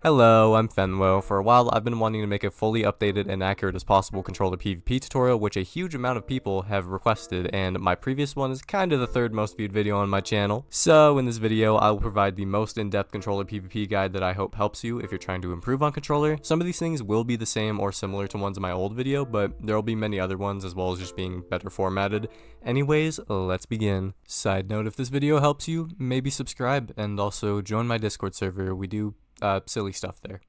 Hello, I'm Fenlo. For a while, I've been wanting to make a fully updated and accurate as possible controller PvP tutorial, which a huge amount of people have requested, and my previous one is kind of the third most viewed video on my channel. So in this video, I will provide the most in-depth controller PvP guide that I hope helps you if you're trying to improve on controller. Some of these things will be the same or similar to ones in my old video, but there will be many other ones as well as just being better formatted. Anyways, let's begin. Side note, if this video helps you, maybe subscribe and also join my Discord server. We do silly stuff there.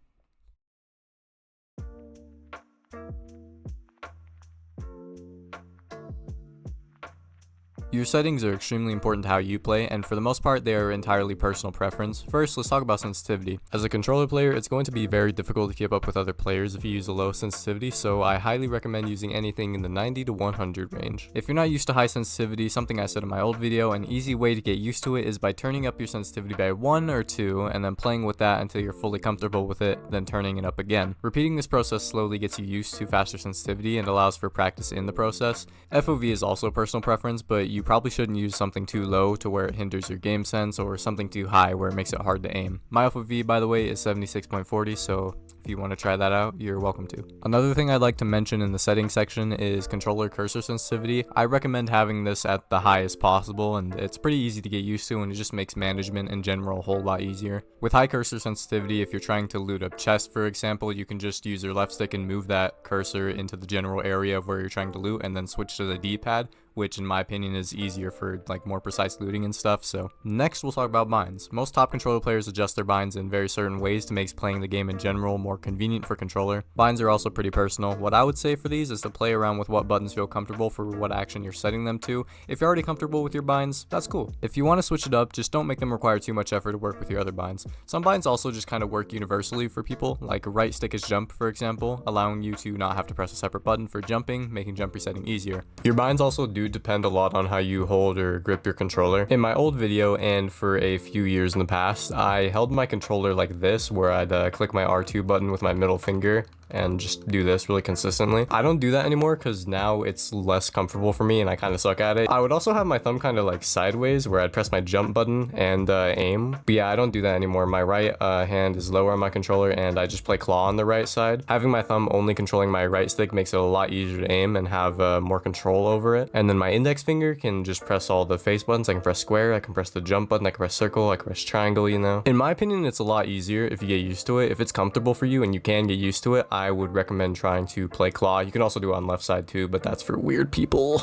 Your settings are extremely important to how you play, and for the most part, they are entirely personal preference. First, let's talk about sensitivity. As a controller player, it's going to be very difficult to keep up with other players if you use a low sensitivity, so I highly recommend using anything in the 90 to 100 range. If you're not used to high sensitivity, something I said in my old video, an easy way to get used to it is by turning up your sensitivity by 1 or 2, and then playing with that until you're fully comfortable with it, then turning it up again. Repeating this process slowly gets you used to faster sensitivity and allows for practice in the process. FOV is also personal preference, but you probably shouldn't use something too low to where it hinders your game sense, or something too high where it makes it hard to aim. My FOV, by the way, is 76.40, so if you want to try that out, you're welcome to. Another thing I'd like to mention in the settings section is controller cursor sensitivity. I recommend having this at the highest possible, and it's pretty easy to get used to, and it just makes management in general a whole lot easier. With high cursor sensitivity, if you're trying to loot a chest, for example, you can just use your left stick and move that cursor into the general area of where you're trying to loot, and then switch to the D-pad, which in my opinion is easier for like more precise looting and stuff. So next we'll talk about binds. Most top controller players adjust their binds in very certain ways to make playing the game in general more convenient for controller. Binds are also pretty personal. What I would say for these is to play around with what buttons feel comfortable for what action you're setting them to. If you're already comfortable with your binds, that's cool. If you want to switch it up, just don't make them require too much effort to work with your other binds. Some binds also just kind of work universally for people, like right stick is jump for example, allowing you to not have to press a separate button for jumping, making jump resetting easier. Your binds also do depend a lot on how you hold or grip your controller. In my old video and for a few years in the past, I held my controller like this, where I'd click my R2 button with my middle finger and just do this really consistently. I don't do that anymore because now it's less comfortable for me and I kind of suck at it. I would also have my thumb kind of like sideways where I'd press my jump button and aim. But yeah, I don't do that anymore. My right hand is lower on my controller and I just play claw on the right side. Having my thumb only controlling my right stick makes it a lot easier to aim and have more control over it. And then my index finger can just press all the face buttons. I can press square, I can press the jump button, I can press circle, I can press triangle, you know. In my opinion, it's a lot easier if you get used to it. If it's comfortable for you and you can get used to it, I would recommend trying to play claw. You can also do it on left side too, but that's for weird people.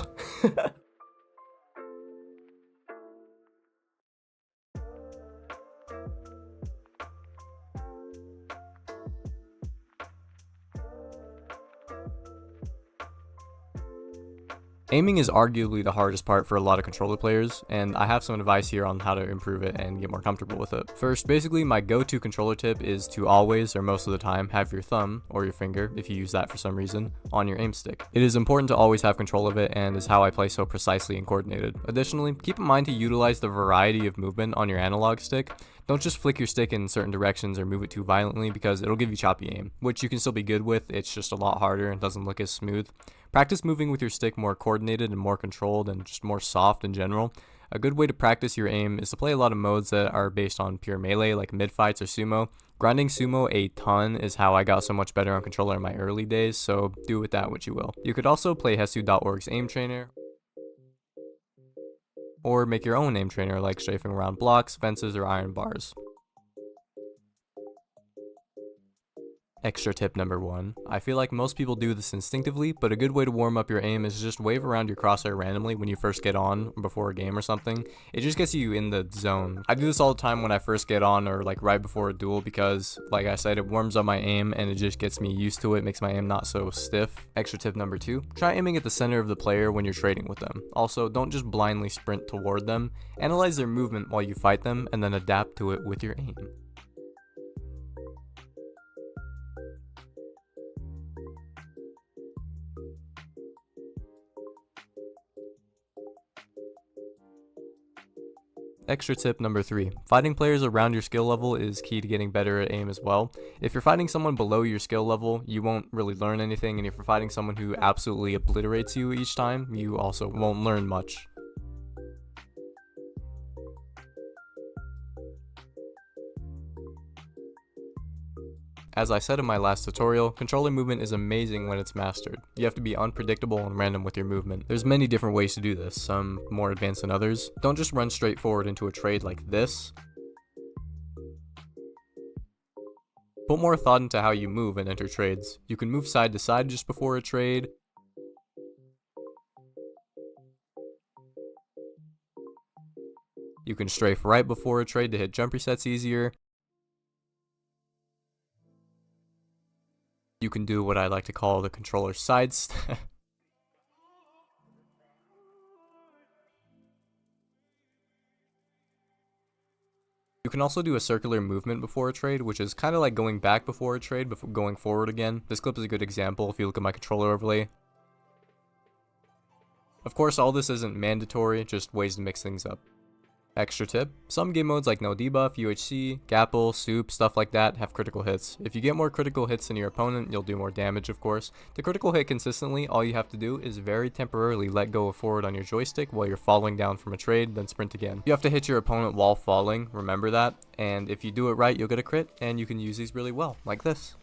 Aiming is arguably the hardest part for a lot of controller players, and I have some advice here on how to improve it and get more comfortable with it. First, basically my go-to controller tip is to always, or most of the time, have your thumb, or your finger, if you use that for some reason, on your aim stick. It is important to always have control of it and is how I play so precisely and coordinated. Additionally, keep in mind to utilize the variety of movement on your analog stick. Don't just flick your stick in certain directions or move it too violently because it'll give you choppy aim, which you can still be good with, it's just a lot harder and doesn't look as smooth. Practice moving with your stick more coordinated and more controlled and just more soft in general. A good way to practice your aim is to play a lot of modes that are based on pure melee like mid-fights or sumo. Grinding sumo a ton is how I got so much better on controller in my early days, so do with that what you will. You could also play Hesu.org's aim trainer, or make your own aim trainer like strafing around blocks, fences, or iron bars. Extra tip number 1. I feel like most people do this instinctively, but a good way to warm up your aim is just wave around your crosshair randomly when you first get on before a game or something. It just gets you in the zone. I do this all the time when I first get on or like right before a duel because, like I said, it warms up my aim and it just gets me used to it, makes my aim not so stiff. Extra tip number 2. Try aiming at the center of the player when you're trading with them. Also, don't just blindly sprint toward them. Analyze their movement while you fight them and then adapt to it with your aim. Extra tip number 3. Fighting players around your skill level is key to getting better at aim as well. If you're fighting someone below your skill level, you won't really learn anything, and if you're fighting someone who absolutely obliterates you each time, you also won't learn much. As I said in my last tutorial, controller movement is amazing when it's mastered. You have to be unpredictable and random with your movement. There's many different ways to do this, some more advanced than others. Don't just run straight forward into a trade like this. Put more thought into how you move and enter trades. You can move side to side just before a trade. You can strafe right before a trade to hit jump resets easier. You can do what I like to call the controller side step. You can also do a circular movement before a trade, which is kind of like going back before a trade before going forward again. This clip is a good example if you look at my controller overlay. Of course, all this isn't mandatory, just ways to mix things up. Extra tip, some game modes like no debuff, UHC, Gapple, Soup, stuff like that have critical hits. If you get more critical hits than your opponent, you'll do more damage of course. To critical hit consistently, all you have to do is very temporarily let go of forward on your joystick while you're falling down from a trade, then sprint again. You have to hit your opponent while falling, remember that, and if you do it right, you'll get a crit, and you can use these really well, like this.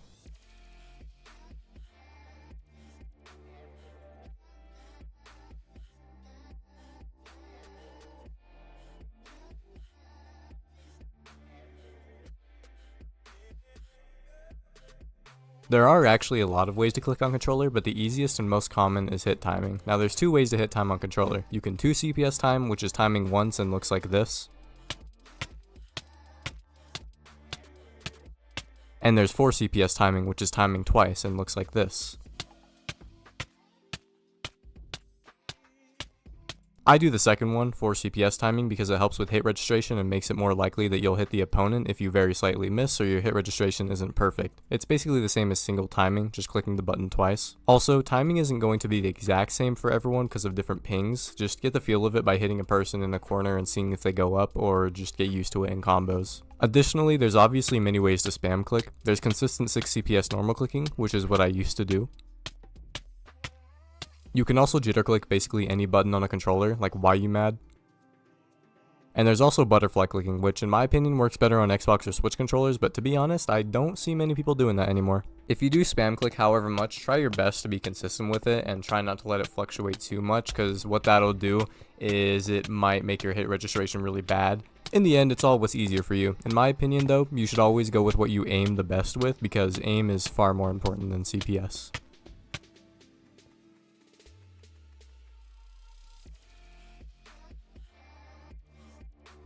There are actually a lot of ways to click on controller, but the easiest and most common is hit timing. Now there's two ways to hit time on controller. You can 2 CPS time, which is timing once and looks like this. And there's 4 CPS timing, which is timing twice and looks like this. I do the second one, 4 CPS timing, because it helps with hit registration and makes it more likely that you'll hit the opponent if you very slightly miss or your hit registration isn't perfect. It's basically the same as single timing, just clicking the button twice. Also, timing isn't going to be the exact same for everyone because of different pings. Just get the feel of it by hitting a person in a corner and seeing if they go up, or just get used to it in combos. Additionally, there's obviously many ways to spam click. There's consistent 6 CPS normal clicking, which is what I used to do. You can also jitter click basically any button on a controller, like why you mad. And there's also butterfly clicking, which in my opinion works better on Xbox or Switch controllers, but to be honest, I don't see many people doing that anymore. If you do spam click however much, try your best to be consistent with it and try not to let it fluctuate too much, because what that'll do is it might make your hit registration really bad. In the end, it's all what's easier for you. In my opinion though, you should always go with what you aim the best with, because aim is far more important than CPS.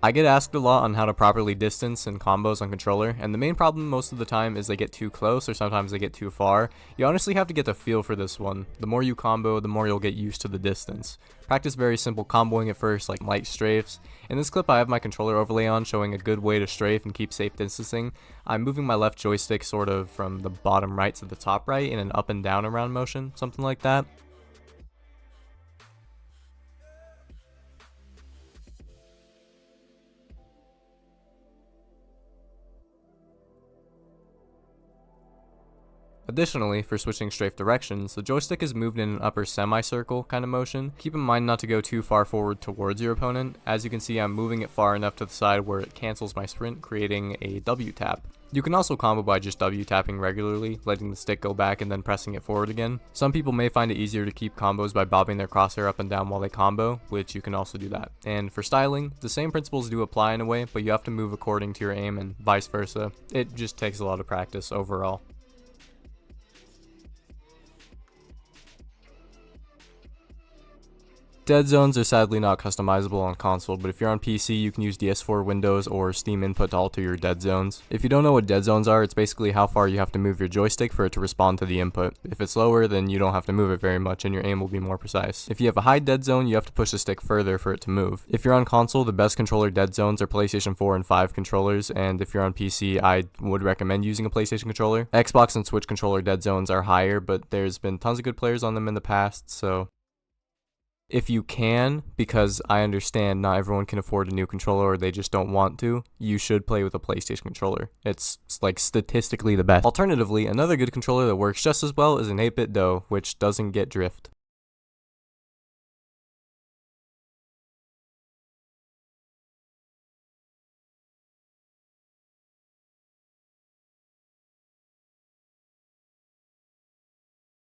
I get asked a lot on how to properly distance and combos on controller, and the main problem most of the time is they get too close or sometimes they get too far. You honestly have to get the feel for this one. The more you combo, the more you'll get used to the distance. Practice very simple comboing at first, like light strafes. In this clip I have my controller overlay on showing a good way to strafe and keep safe distancing. I'm moving my left joystick sort of from the bottom right to the top right in an up and down around motion, something like that. Additionally, for switching strafe directions, the joystick is moved in an upper semicircle kind of motion. Keep in mind not to go too far forward towards your opponent. As you can see, I'm moving it far enough to the side where it cancels my sprint, creating a W tap. You can also combo by just W tapping regularly, letting the stick go back and then pressing it forward again. Some people may find it easier to keep combos by bobbing their crosshair up and down while they combo, which you can also do that. And for styling, the same principles do apply in a way, but you have to move according to your aim and vice versa. It just takes a lot of practice overall. Deadzones are sadly not customizable on console, but if you're on PC, you can use DS4 Windows or Steam Input to alter your deadzones. If you don't know what deadzones are, it's basically how far you have to move your joystick for it to respond to the input. If it's lower, then you don't have to move it very much and your aim will be more precise. If you have a high deadzone, you have to push the stick further for it to move. If you're on console, the best controller deadzones are PlayStation 4 and 5 controllers, and if you're on PC, I would recommend using a PlayStation controller. Xbox and Switch controller deadzones are higher, but there's been tons of good players on them in the past, so if you can, because I understand not everyone can afford a new controller or they just don't want to, you should play with a PlayStation controller. It's like statistically the best. Alternatively, another good controller that works just as well is an 8-bit DOE, which doesn't get drift.